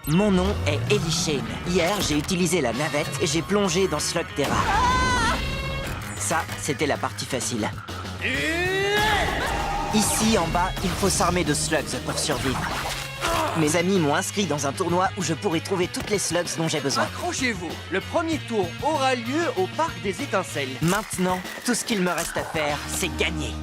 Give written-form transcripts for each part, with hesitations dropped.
Mon nom est Ellie Shane. Hier, j'ai utilisé la navette et j'ai plongé dans Slugterra. Ça, c'était la partie facile. Ici, en bas, il faut s'armer de slugs pour survivre. Mes amis m'ont inscrit dans un tournoi où je pourrai trouver toutes les slugs dont j'ai besoin. Accrochez-vous, le premier tour aura lieu au Parc des Étincelles. Maintenant, tout ce qu'il me reste à faire, c'est gagner.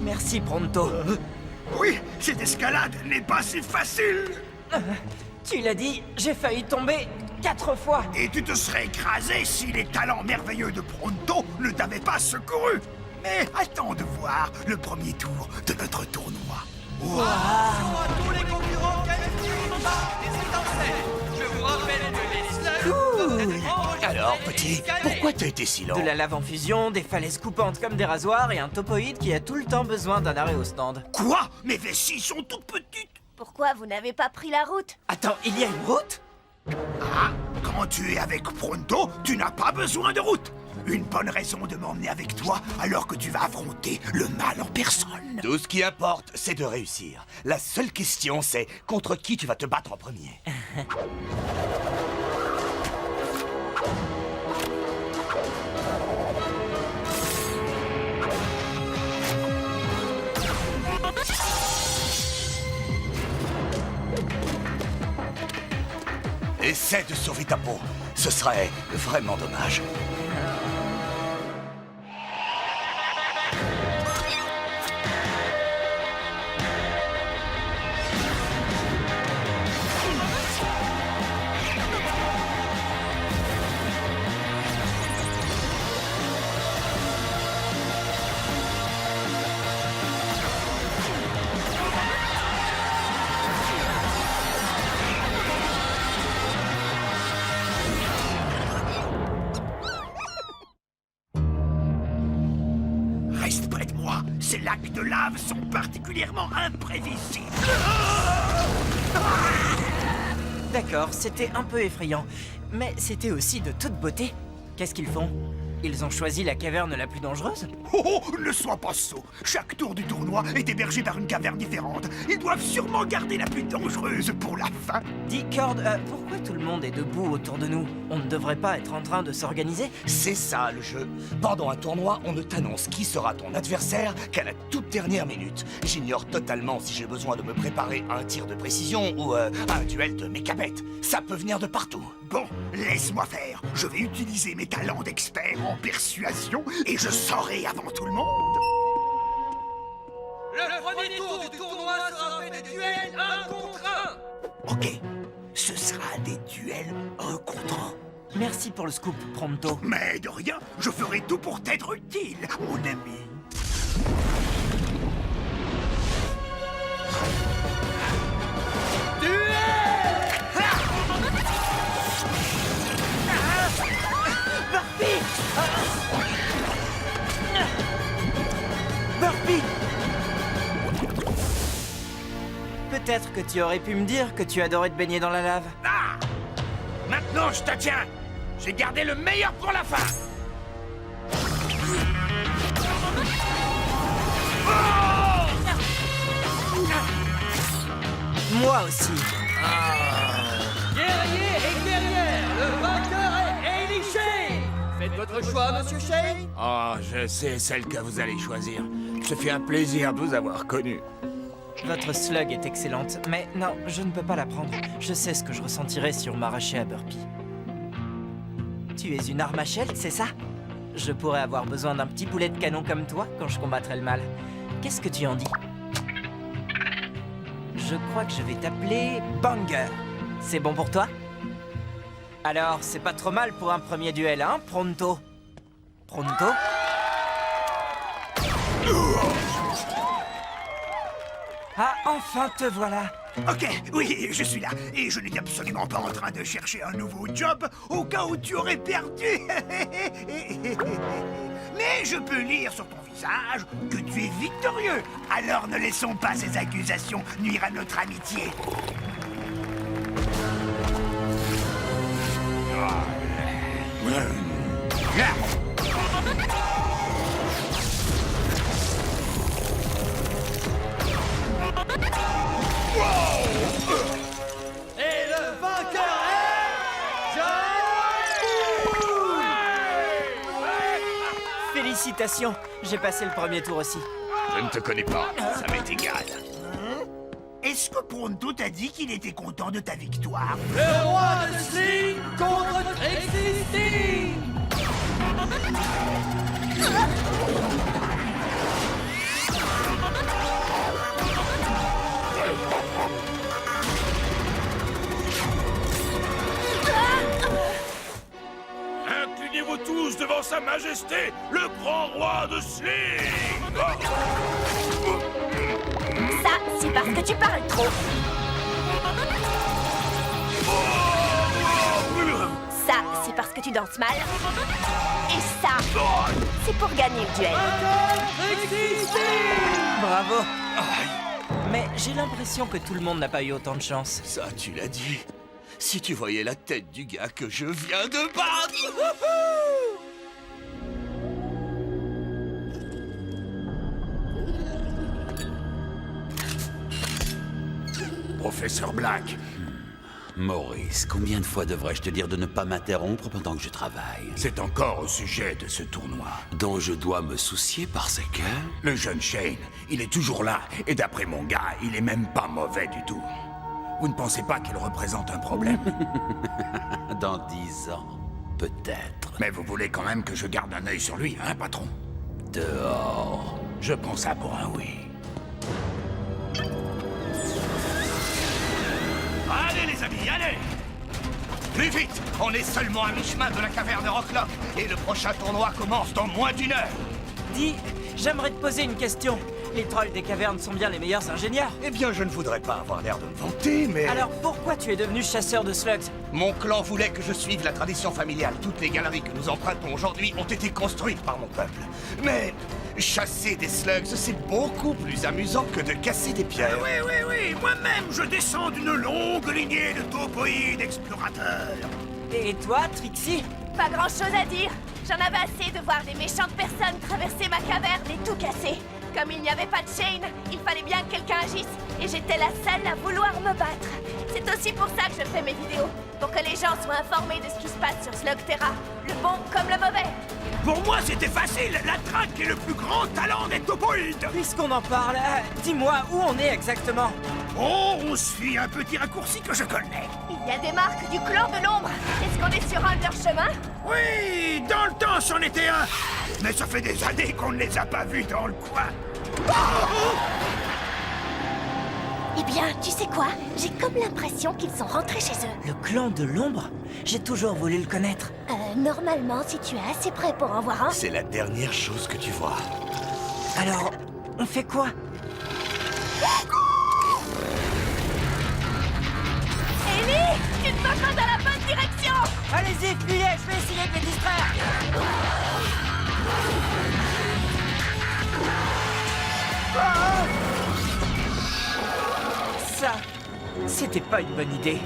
Merci, Pronto. Oui, cette escalade n'est pas si facile. Tu l'as dit, j'ai failli tomber 4 fois. Et tu te serais écrasé si les talents merveilleux de Pronto ne t'avaient pas secouru. Mais attends de voir le premier tour de notre tournoi. À tous les concurrents qualifiés au Parc des Étincelles. Je vous rappelle que les slugs... Alors, petit, pourquoi t'as été si lent? De la lave en fusion, des falaises coupantes comme des rasoirs et un topoïde qui a tout le temps besoin d'un arrêt au stand. Quoi? Mes vessies sont toutes petites. Pourquoi vous n'avez pas pris la route? Attends, il y a une route? Ah, quand tu es avec Pronto, tu n'as pas besoin de route. Une bonne raison de m'emmener avec toi alors que tu vas affronter le mal en personne. Tout ce qui importe, c'est de réussir. La seule question, c'est contre qui tu vas te battre en premier. Essaie de sauver ta peau. Ce serait vraiment dommage. Reste près de moi. Ces lacs de lave sont particulièrement imprévisibles. D'accord, c'était un peu effrayant, mais c'était aussi de toute beauté. Qu'est-ce qu'ils font? Ils ont choisi la caverne la plus dangereuse? Oh, ne sois pas sot. Chaque tour du tournoi est hébergé par une caverne différente. Ils doivent sûrement garder la plus dangereuse pour la fin. Dis, Cord, pourquoi tout le monde est debout autour de nous? On ne devrait pas être en train de s'organiser? C'est ça le jeu. Pendant un tournoi, on ne t'annonce qui sera ton adversaire qu'à la toute dernière minute. J'ignore totalement si j'ai besoin de me préparer à un tir de précision ou à un duel de mécapettes. Ça peut venir de partout. Bon, laisse-moi faire. Je vais utiliser mes talents d'expert en persuasion et je saurai avant tout le monde. Le premier tour du tournoi sera fait de duels 1 contre 1. Ok, ce sera des duels 1 contre 1. Merci pour le scoop, Pronto. Mais de rien, je ferai tout pour t'être utile, mon ami. Burpee! Peut-être que tu aurais pu me dire que tu adorais te baigner dans la lave. Ah! Maintenant, je te tiens. J'ai gardé le meilleur pour la fin. Moi aussi. Guerrier et guerrière, le vainqueur est Ellie Shane. Faites votre choix, monsieur Shane. Oh, je sais celle que vous allez choisir. Ça fait un plaisir de vous avoir connu. Votre slug est excellente, mais non, je ne peux pas la prendre. Je sais ce que je ressentirais si on m'arrachait à Burpee. Tu es une arme à Sheld, c'est ça? Je pourrais avoir besoin d'un petit boulet de canon comme toi quand je combattrai le mal. Qu'est-ce que tu en dis? Je crois que je vais t'appeler Banger. C'est bon pour toi? Alors, c'est pas trop mal pour un premier duel, hein, Pronto? Pronto? Ah, enfin te voilà! Ok, oui, je suis là. Et je n'étais absolument pas en train de chercher un nouveau job au cas où tu aurais perdu. Mais je peux lire sur ton visage que tu es victorieux. Alors ne laissons pas ces accusations nuire à notre amitié. Félicitations, j'ai passé le premier tour aussi. Je ne te connais pas, ça m'est égal. Est-ce que Pronto t'a dit qu'il était content de ta victoire? Le roi de Sling contre Trixie Sting. Inclinez-vous tous devant sa majesté, le grand roi de Sling. Ça, c'est parce que tu parles trop. Ça, c'est parce que tu danses mal. Et ça, c'est pour gagner le duel. Bravo. Mais j'ai l'impression que tout le monde n'a pas eu autant de chance. Ça, tu l'as dit. Si tu voyais la tête du gars que je viens de battre. Professeur Black, Maurice, combien de fois devrais-je te dire de ne pas m'interrompre pendant que je travaille? c'est encore au sujet de ce tournoi. Dont je dois me soucier parce que... Le jeune Shane, il est toujours là, et d'après mon gars, il est même pas mauvais du tout. Vous ne pensez pas qu'il représente un problème? Dans 10 ans, peut-être. Mais vous voulez quand même que je garde un œil sur lui, hein, patron? Dehors. Je prends ça pour un oui. Allez les amis, allez! Plus vite! On est seulement à mi-chemin de la caverne Rocklock et le prochain tournoi commence dans moins d'1 heure. Dis, j'aimerais te poser une question. Les trolls des cavernes sont bien les meilleurs ingénieurs. Eh bien, je ne voudrais pas avoir l'air de me vanter, mais... Alors pourquoi tu es devenu chasseur de slugs? Mon clan voulait que je suive la tradition familiale. Toutes les galeries que nous empruntons aujourd'hui ont été construites par mon peuple. Mais chasser des slugs, c'est beaucoup plus amusant que de casser des pierres. Oui, moi-même, je descends d'une longue lignée de topoïdes explorateurs. Et toi, Trixie? Pas grand-chose à dire. J'en avais assez de voir des méchantes personnes traverser ma caverne et tout casser. Comme il n'y avait pas de Shane, il fallait bien que quelqu'un agisse. Et j'étais la seule à vouloir me battre. C'est aussi pour ça que je fais mes vidéos. Pour que les gens soient informés de ce qui se passe sur Slugterra. Le bon comme le mauvais. Pour moi, c'était facile. La traque est le plus grand talent des topoïdes. Puisqu'on en parle, dis-moi où on est exactement? Oh, on suit un petit raccourci que je connais. Il y a des marques du clan de l'ombre. Est-ce qu'on est sur un de leurs chemins? Oui, dans le temps, c'en était un. Mais ça fait des années qu'on ne les a pas vus dans le coin. Eh bien, tu sais quoi? J'ai comme l'impression qu'ils sont rentrés chez eux. Le clan de l'ombre? J'ai toujours voulu le connaître. Normalement, si tu es assez prêt pour en voir un... C'est la dernière chose que tu vois. Alors, on fait quoi? Ellie, tu te vas pas dans la bonne direction! Allez-y, fuyez, je vais essayer de les distraire. Ça, c'était pas une bonne idée.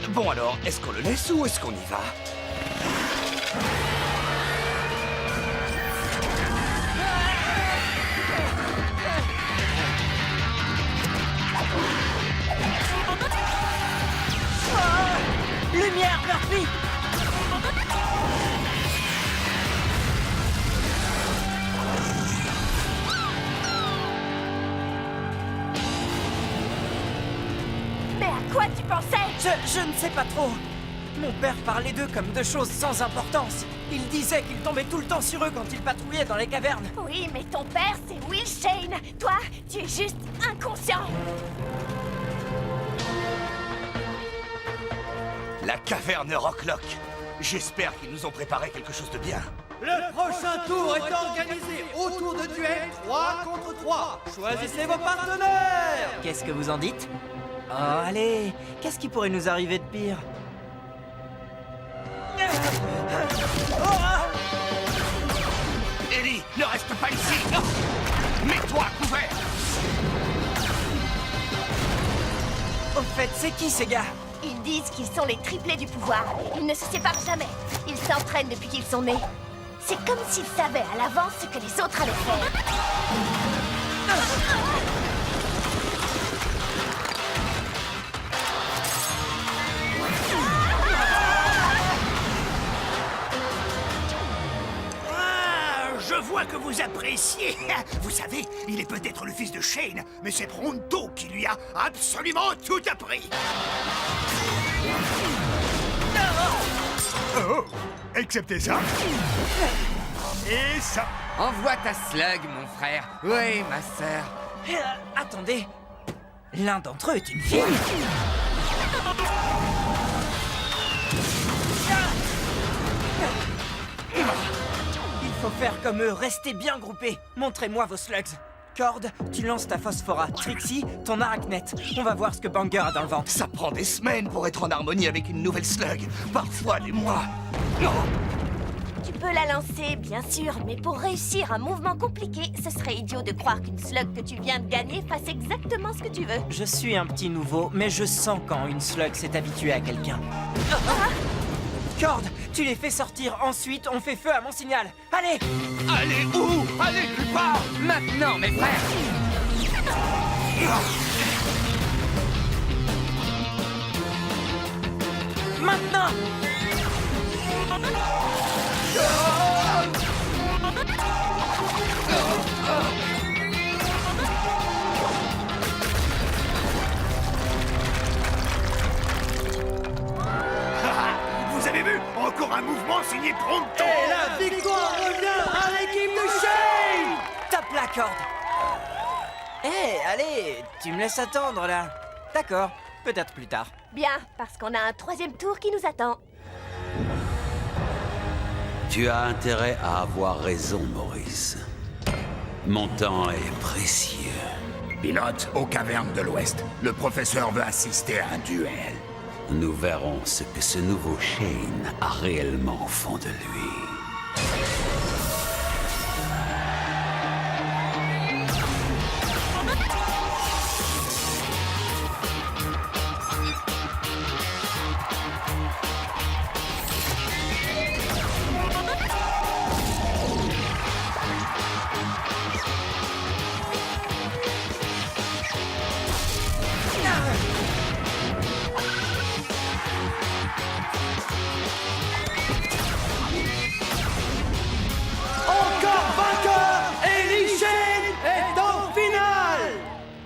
Bon alors, est-ce qu'on le laisse ou est-ce qu'on y va? Lumière, Murphy! Mais à quoi tu pensais? Je ne sais pas trop. Mon père parlait d'eux comme de choses sans importance. Il disait qu'il tombait tout le temps sur eux quand ils patrouillaient dans les cavernes. Oui, mais ton père, c'est Will Shane. Toi, tu es juste inconscient. La caverne Rocklock. J'espère qu'ils nous ont préparé quelque chose de bien. Le prochain tour est organisé autour de duels 3 contre 3. Choisissez vos partenaires. Qu'est-ce que vous en dites? Oh, allez, qu'est-ce qui pourrait nous arriver de pire? Ellie, ne reste pas ici. Non. Mets-toi à couvert. Au fait, c'est qui ces gars? Ils disent qu'ils sont les triplés du pouvoir. Ils ne se séparent jamais. Ils s'entraînent depuis qu'ils sont nés. C'est comme s'ils savaient à l'avance ce que les autres allaient faire. vous appréciez. Vous savez, il est peut-être le fils de Shane, mais c'est Pronto qui lui a absolument tout appris. Oh, excepté ça. Et ça. Envoie ta slug, mon frère. Oui, ma sœur. Attendez. L'un d'entre eux est une fille. Il faut faire comme eux, restez bien groupés. Montrez-moi vos slugs. Cord, tu lances ta phosphora. Trixie, ton arachnette. On va voir ce que Banger a dans le ventre. Ça prend des semaines pour être en harmonie avec une nouvelle slug. Parfois des mois. Non. Tu peux la lancer, bien sûr, mais pour réussir un mouvement compliqué, ce serait idiot de croire qu'une slug que tu viens de gagner fasse exactement ce que tu veux. Je suis un petit nouveau, mais je sens quand une slug s'est habituée à quelqu'un. Cord, tu les fais sortir, ensuite on fait feu à mon signal. Allez! Allez où? Allez plus bas. Maintenant, mes frères. Maintenant! Vous avez vu? Encore un mouvement signé Pronto. Et la victoire revient à l'équipe de Shane! Tape la corde! Allez, tu me laisses attendre là. D'accord, peut-être plus tard. Bien, parce qu'on a un troisième tour qui nous attend. Tu as intérêt à avoir raison, Maurice. Mon temps est précieux. Pilote aux cavernes de l'Ouest. Le professeur veut assister à un duel. Nous verrons ce que ce nouveau Shane a réellement au fond de lui.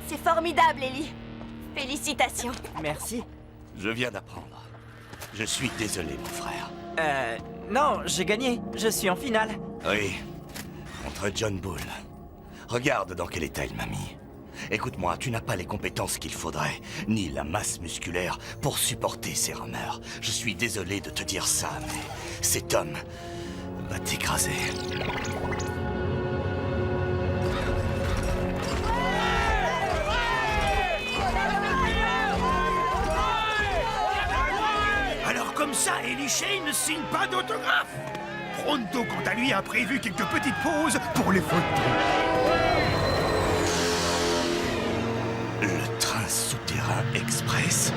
C'est formidable, Ellie. Félicitations. Merci. Je viens d'apprendre. Je suis désolé, mon frère. Non, j'ai gagné. Je suis en finale. Oui, contre John Bull. Regarde dans quel état il m'a mis. Écoute-moi, tu n'as pas les compétences qu'il faudrait, ni la masse musculaire pour supporter ces rameurs. Je suis désolé de te dire ça, mais cet homme va t'écraser. Alors comme ça, Ellie Shane ne signe pas d'autographe. Pronto, quant à lui, a prévu quelques petites pauses pour les photos. Le train souterrain express.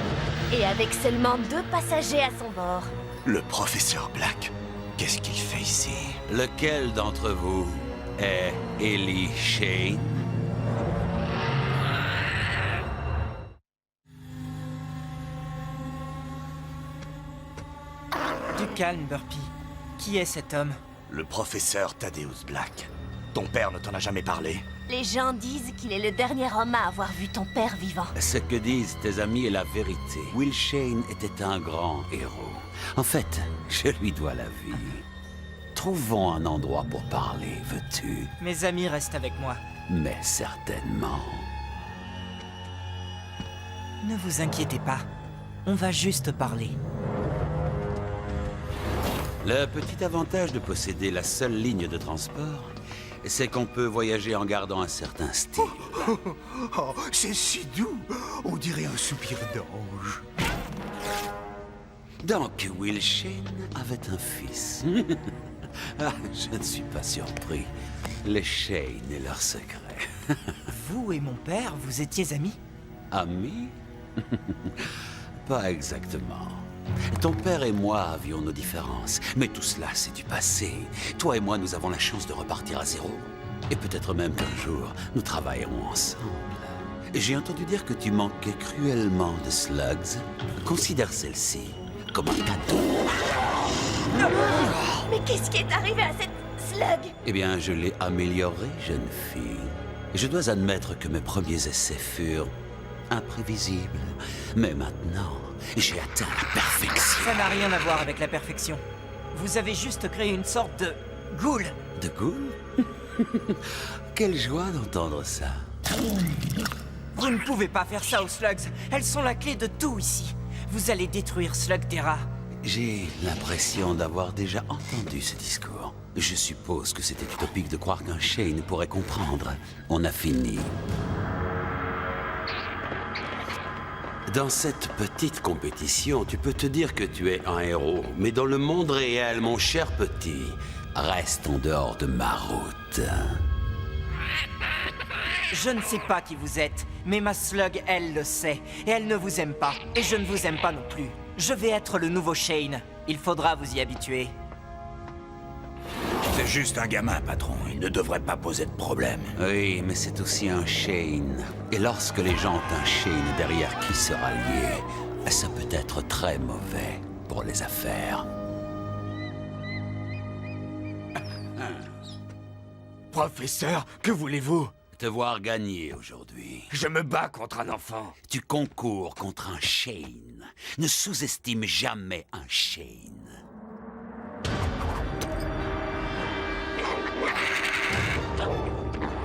Et avec seulement 2 passagers à son bord. Le professeur Black. Qu'est-ce qu'il fait ici? Lequel d'entre vous est Ellie Shane? Du calme, Burpee. Qui est cet homme? Le professeur Thaddeus Black. Ton père ne t'en a jamais parlé? Les gens disent qu'il est le dernier homme à avoir vu ton père vivant. Ce que disent tes amis est la vérité. Will Shane était un grand héros. En fait, je lui dois la vie. Trouvons un endroit pour parler, veux-tu? Mes amis restent avec moi. Mais certainement. Ne vous inquiétez pas. On va juste parler. Le petit avantage de posséder la seule ligne de transport, c'est qu'on peut voyager en gardant un certain style. Oh, c'est si doux. On dirait un soupir d'ange. Donc, Will Shane avait un fils. Ah, je ne suis pas surpris. Les Shane et leurs secrets. Vous et mon père, vous étiez amis? Amis? Pas exactement. Ton père et moi avions nos différences, mais tout cela, c'est du passé. Toi et moi, nous avons la chance de repartir à zéro. Et peut-être même qu'un jour, nous travaillerons ensemble. J'ai entendu dire que tu manquais cruellement de slugs. Considère celle-ci comme un cadeau. Mais qu'est-ce qui est arrivé à cette Slug! Eh bien, je l'ai amélioré, jeune fille. Je dois admettre que mes premiers essais furent imprévisibles. Mais maintenant, j'ai atteint la perfection. Ça n'a rien à voir avec la perfection. Vous avez juste créé une sorte de ghoul. De goût? Quelle joie d'entendre ça. Vous ne pouvez pas faire ça aux Slugs. Elles sont la clé de tout ici. Vous allez détruire Slugterra. J'ai l'impression d'avoir déjà entendu ce discours. Je suppose que c'est utopique de croire qu'un Shane pourrait comprendre. On a fini. Dans cette petite compétition, tu peux te dire que tu es un héros. Mais dans le monde réel, mon cher petit, reste en dehors de ma route. Je ne sais pas qui vous êtes, mais ma Slug, elle le sait. Et elle ne vous aime pas. Et je ne vous aime pas non plus. Je vais être le nouveau Shane. Il faudra vous y habituer. C'est juste un gamin, patron. Il ne devrait pas poser de problème. Oui, mais c'est aussi un Shane. Et lorsque les gens ont un Shane derrière qui se rallier, ça peut être très mauvais pour les affaires. Professeur, que voulez-vous? Te voir gagner aujourd'hui. Je me bats contre un enfant. Tu concours contre un Shane. Ne sous-estime jamais un Shane.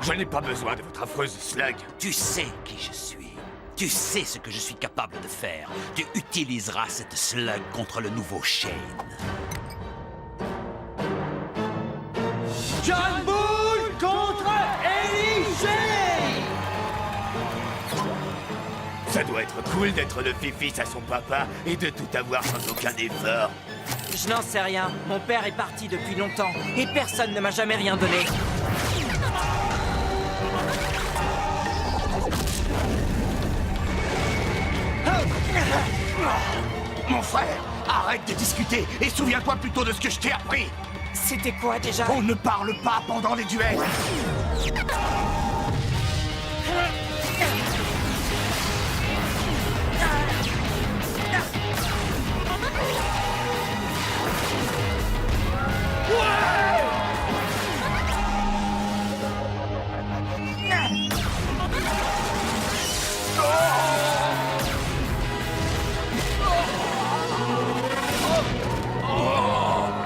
Je n'ai pas besoin de votre affreuse Slug. Tu sais qui je suis. Tu sais ce que je suis capable de faire. Tu utiliseras cette Slug contre le nouveau Shane. John Bull contre Ellie Shane! Ça doit être cool d'être le fils à son papa et de tout avoir sans aucun effort. Je n'en sais rien. Mon père est parti depuis longtemps. Et personne ne m'a jamais rien donné. Mon frère, arrête de discuter et souviens-toi plutôt de ce que je t'ai appris. C'était quoi déjà? On ne parle pas pendant les duels.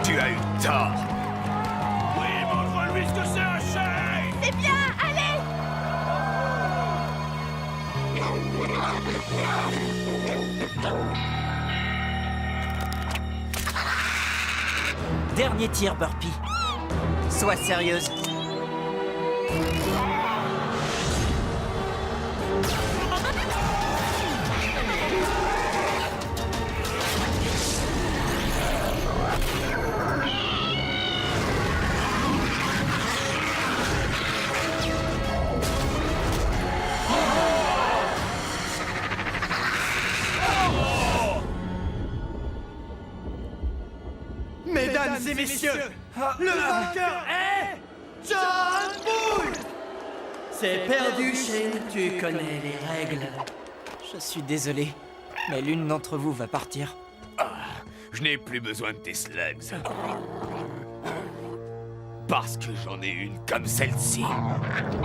Tu as eu tort. Oui, montre-lui ce que c'est un Shane! C'est bien, allez! Dernier tir, Burpee. Sois sérieuse. Mesdames et messieurs, le vainqueur est John Bull! C'est perdu, Shane, tu connais les règles. Je suis désolé, mais l'une d'entre vous va partir. Je n'ai plus besoin de tes slugs. Parce que j'en ai une comme celle-ci.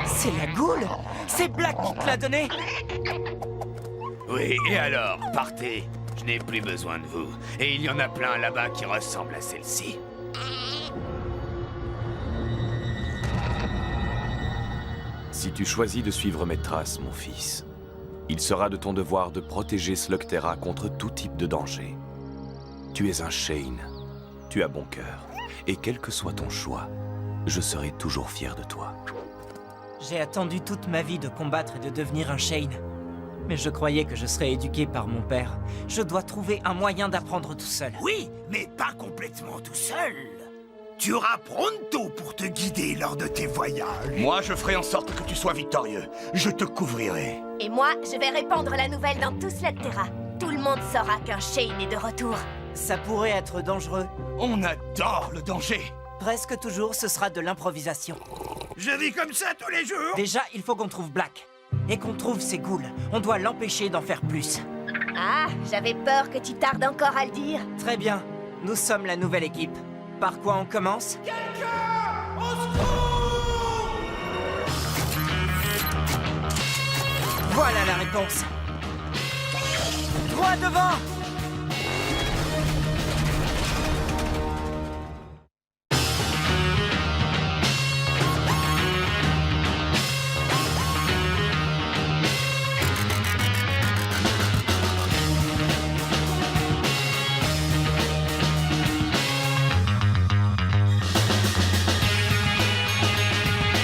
C'est la Ghoul? C'est Black qui te l'a donnée? Oui, et alors, partez. Je n'ai plus besoin de vous. Et il y en a plein là-bas qui ressemblent à celle-ci. Si tu choisis de suivre mes traces, mon fils, il sera de ton devoir de protéger Slugterra contre tout type de danger. Tu es un Shane. Tu as bon cœur. Et quel que soit ton choix, je serai toujours fier de toi. J'ai attendu toute ma vie de combattre et de devenir un Shane. Mais je croyais que je serais éduqué par mon père. Je dois trouver un moyen d'apprendre tout seul. Oui, mais pas complètement tout seul. Tu auras Pronto pour te guider lors de tes voyages. Moi, je ferai en sorte que tu sois victorieux. Je te couvrirai. Et moi, je vais répandre la nouvelle dans tout Slugterra. Tout le monde saura qu'un Shane est de retour. Ça pourrait être dangereux. On adore le danger. Presque toujours, ce sera de l'improvisation. Je vis comme ça tous les jours. Déjà, il faut qu'on trouve Black. Et qu'on trouve ses ghouls. On doit l'empêcher d'en faire plus. Ah, j'avais peur que tu tardes encore à le dire. Très bien. Nous sommes la nouvelle équipe. Par quoi on commence? Quelqu'un Voilà la réponse. Droit devant!